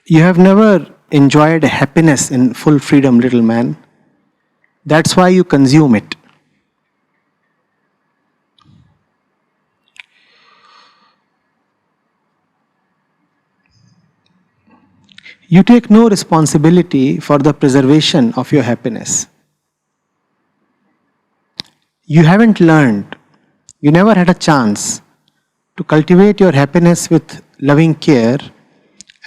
You have never enjoyed happiness in full freedom, little man. That's why you consume it. You take no responsibility for the preservation of your happiness. You haven't learned, you never had a chance to cultivate your happiness with loving care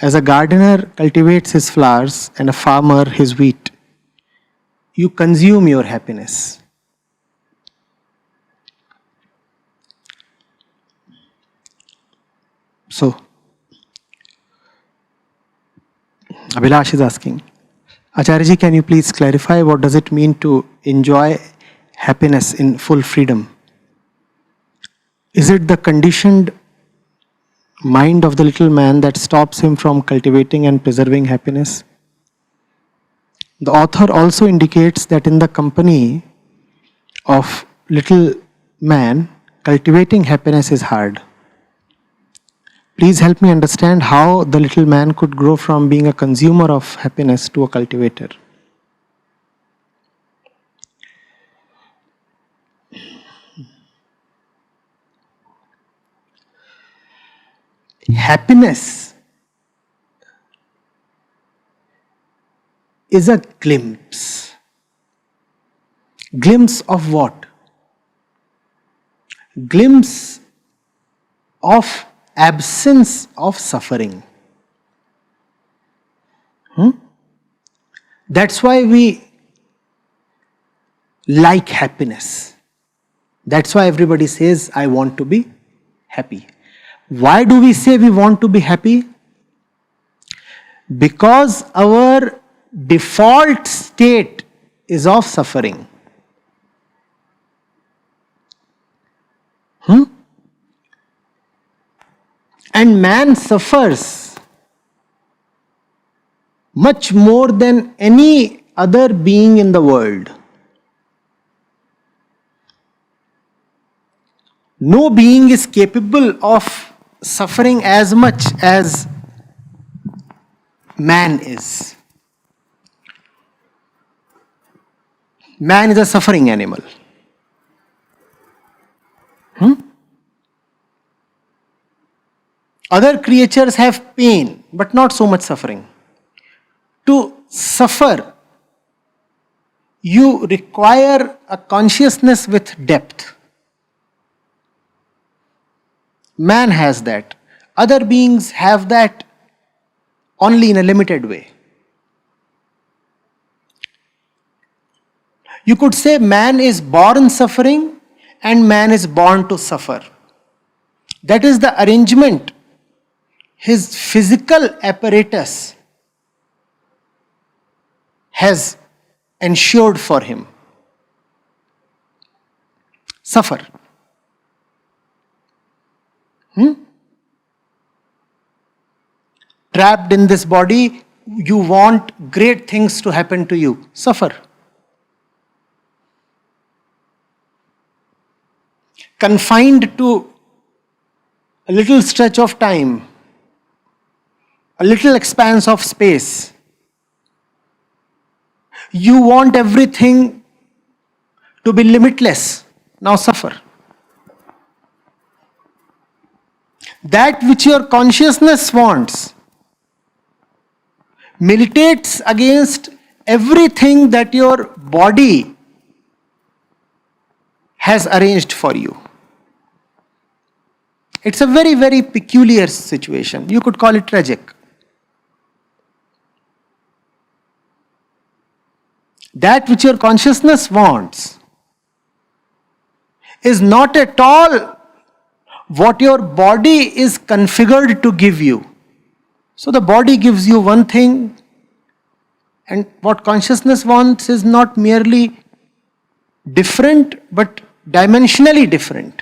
as a gardener cultivates his flowers and a farmer his wheat. You consume your happiness. So, Abhilash is asking, Acharya, can you please clarify what does it mean to enjoy happiness in full freedom? Is it the conditioned mind of the little man that stops him from cultivating and preserving happiness? The author also indicates that in the company of little man, cultivating happiness is hard. Please help me understand how the little man could grow from being a consumer of happiness to a cultivator. Happiness is a glimpse. Glimpse of what? Glimpse of absence of suffering. That's why we like happiness. That's why everybody says, I want to be happy. Why do we say we want to be happy? Because our default state is of suffering. And man suffers much more than any other being in the world. No being is capable of suffering as much as man is. Man is a suffering animal. Other creatures have pain, but not so much suffering. To suffer, you require a consciousness with depth. Man has that. Other beings have that only in a limited way. You could say man is born suffering and man is born to suffer. That is the arrangement his physical apparatus has ensured for him. Suffer. Trapped in this body, you want great things to happen to you. Suffer. Confined to a little stretch of time, a little expanse of space, you want everything to be limitless. Now suffer. That which your consciousness wants militates against everything that your body has arranged for you. It's a very, very peculiar situation. You could call it tragic. That which your consciousness wants is not at all what your body is configured to give you. So the body gives you one thing, and what consciousness wants is not merely different, but dimensionally different.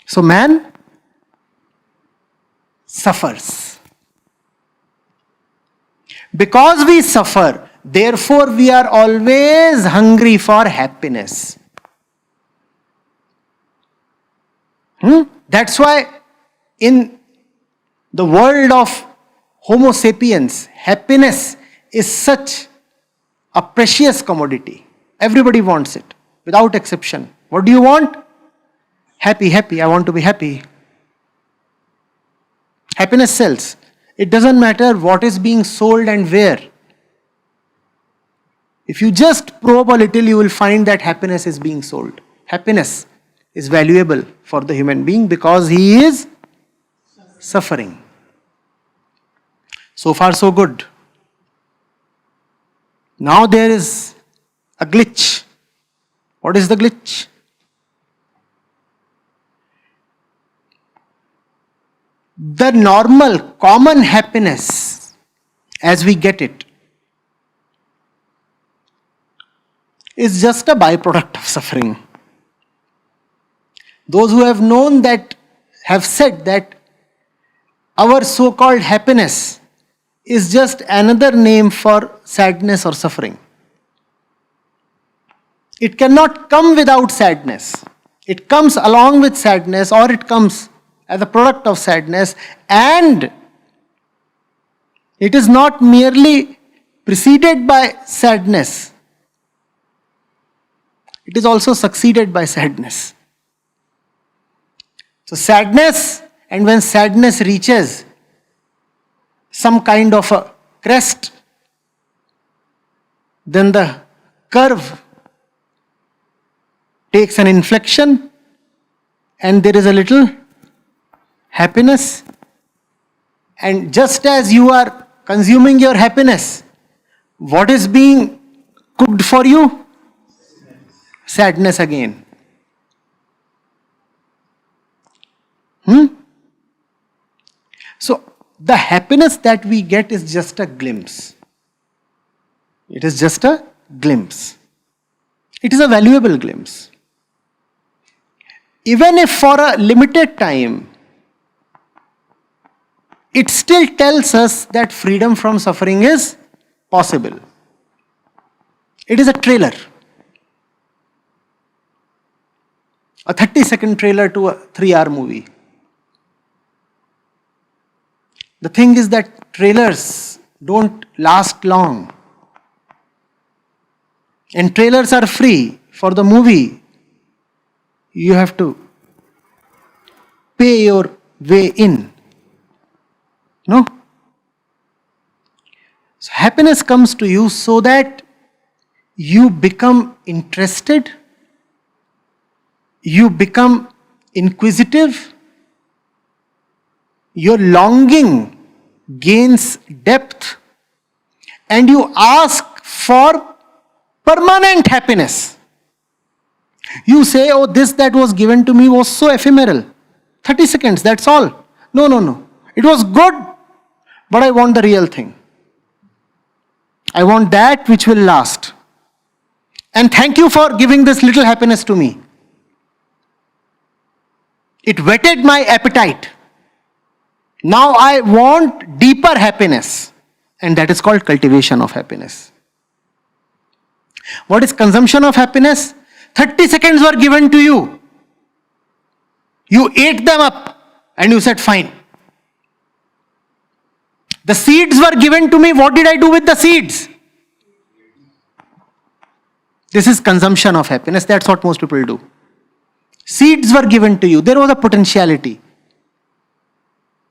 So man suffers. Because we suffer, therefore we are always hungry for happiness. That's why in the world of Homo sapiens, happiness is such a precious commodity. Everybody wants it, without exception. What do you want? Happy, happy. I want to be happy. Happiness sells. It doesn't matter what is being sold and where. If you just probe a little, you will find that happiness is being sold. Happiness is valuable for the human being because he is suffering. So far, so good. Now there is a glitch. What is the glitch? The normal, common happiness, as we get it, is just a byproduct of suffering. Those who have known that have said that our so-called happiness is just another name for sadness or suffering. It cannot come without sadness. It comes along with sadness, or it comes as a product of sadness, and it is not merely preceded by sadness, it is also succeeded by sadness. So sadness, and when sadness reaches some kind of a crest, then the curve takes an inflection and there is a little happiness. And just as you are consuming your happiness, what is being cooked for you? Sadness again. So the happiness that we get is just a glimpse. It is just a glimpse. It is a valuable glimpse. Even if for a limited time, it still tells us that freedom from suffering is possible. It is a trailer. A 30-second trailer to a 3-hour movie. The thing is that trailers don't last long. And trailers are free. For the movie, you have to pay your way in. No? So happiness comes to you so that you become interested, you become inquisitive, your longing gains depth, and you ask for permanent happiness. You say, oh, this that was given to me was so ephemeral. 30 seconds, that's all. No. It was good, but I want the real thing. I want that which will last. And thank you for giving this little happiness to me. It whetted my appetite. Now I want deeper happiness. And that is called cultivation of happiness. What is consumption of happiness? 30 seconds were given to you. You ate them up and you said, fine. The seeds were given to me. What did I do with the seeds? This is consumption of happiness. That's what most people do. Seeds were given to you. There was a potentiality.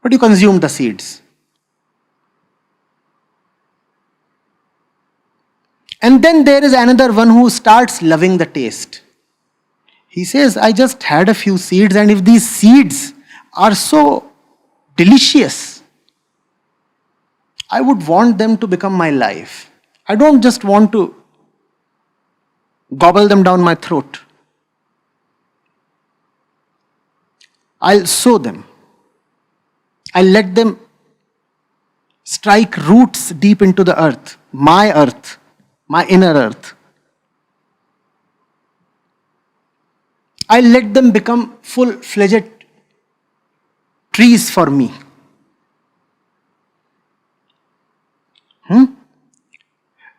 But you consumed the seeds. And then there is another one who starts loving the taste. He says, I just had a few seeds, and if these seeds are so delicious, I would want them to become my life. I don't just want to gobble them down my throat. I'll sow them. I'll let them strike roots deep into the earth, my inner earth. I'll let them become full-fledged trees for me.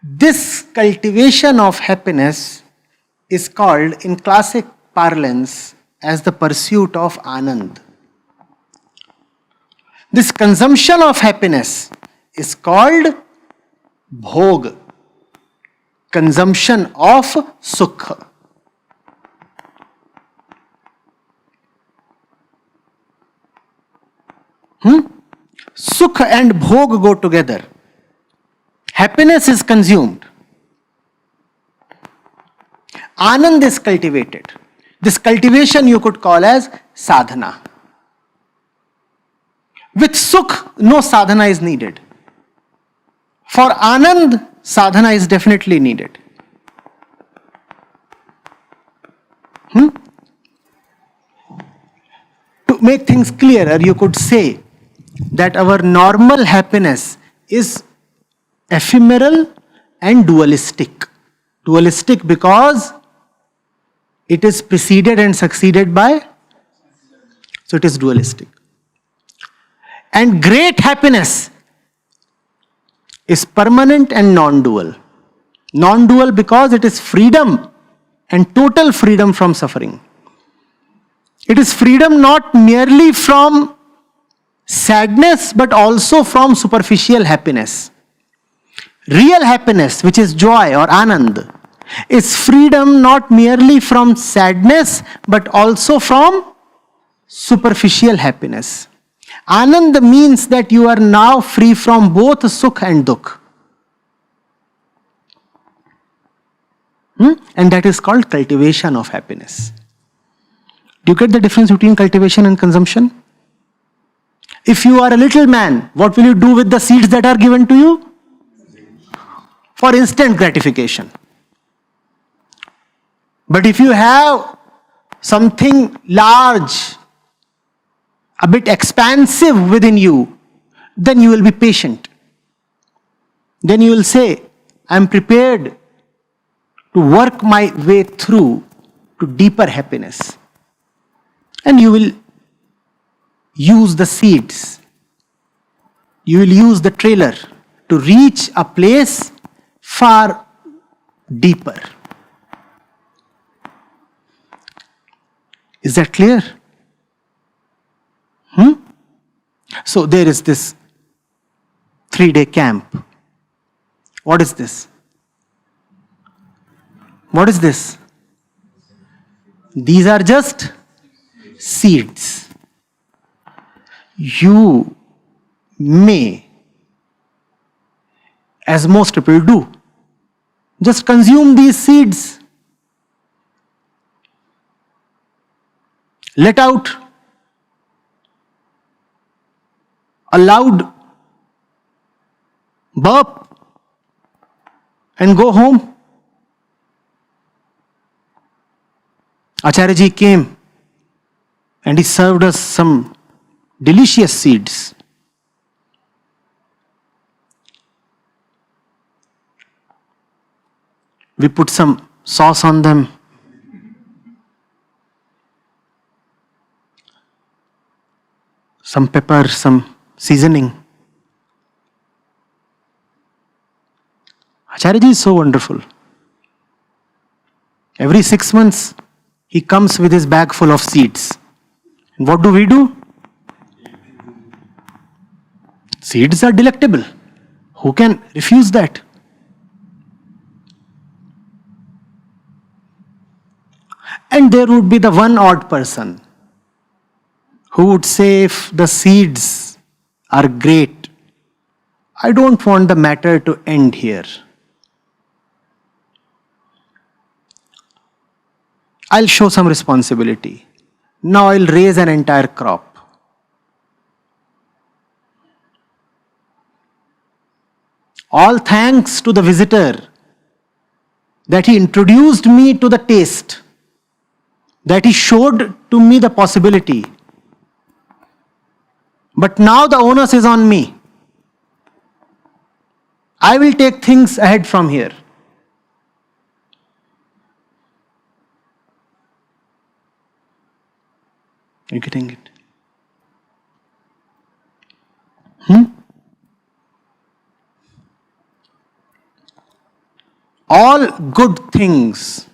This cultivation of happiness is called, in classic parlance, as the pursuit of Anand. This consumption of happiness is called bhog, consumption of sukha. Sukha and bhog go together. Happiness is consumed. Anand is cultivated. This cultivation you could call as sadhana. With sukh, no sadhana is needed. For anand, sadhana is definitely needed. To make things clearer, you could say that our normal happiness is ephemeral and dualistic. Dualistic because it is preceded and succeeded by, so it is dualistic. And great happiness is permanent and non-dual. Non-dual because it is freedom and total freedom from suffering. It is freedom not merely from sadness but also from superficial happiness. Real happiness, which is joy or anand, is freedom not merely from sadness but also from superficial happiness. Anand means that you are now free from both sukh and dukh. And that is called cultivation of happiness. Do you get the difference between cultivation and consumption? If you are a little man, what will you do with the seeds that are given to you? For instant gratification. But if you have something large, a bit expansive within you, then you will be patient. Then you will say, I am prepared to work my way through to deeper happiness. And you will use the seeds. You will use the trailer to reach a place far deeper. Is that clear? So there is this 3-day camp. What is this? What is this? These are just seeds. You may, as most people do, just consume these seeds. Let out a loud burp and go home. Acharya ji came and he served us some delicious seeds. We put some sauce on them. Some pepper, some seasoning. Acharya ji is so wonderful. Every 6 months, he comes with his bag full of seeds. And what do? Seeds are delectable. Who can refuse that? And there would be the one odd person who would say, if the seeds are great, I don't want the matter to end here. I'll show some responsibility. Now I'll raise an entire crop. All thanks to the visitor that he introduced me to the taste, that he showed to me the possibility. But now the onus is on me. I will take things ahead from here. Are you getting it? All good things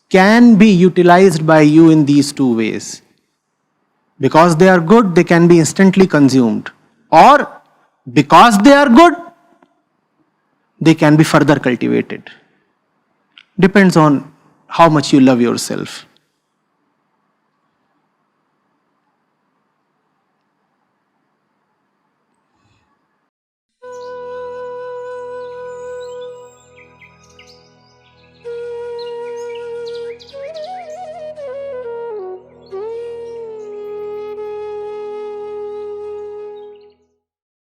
can be utilized by you in these two ways. Because they are good, they can be instantly consumed. or because they are good, they can be further cultivated. Depends on how much you love yourself.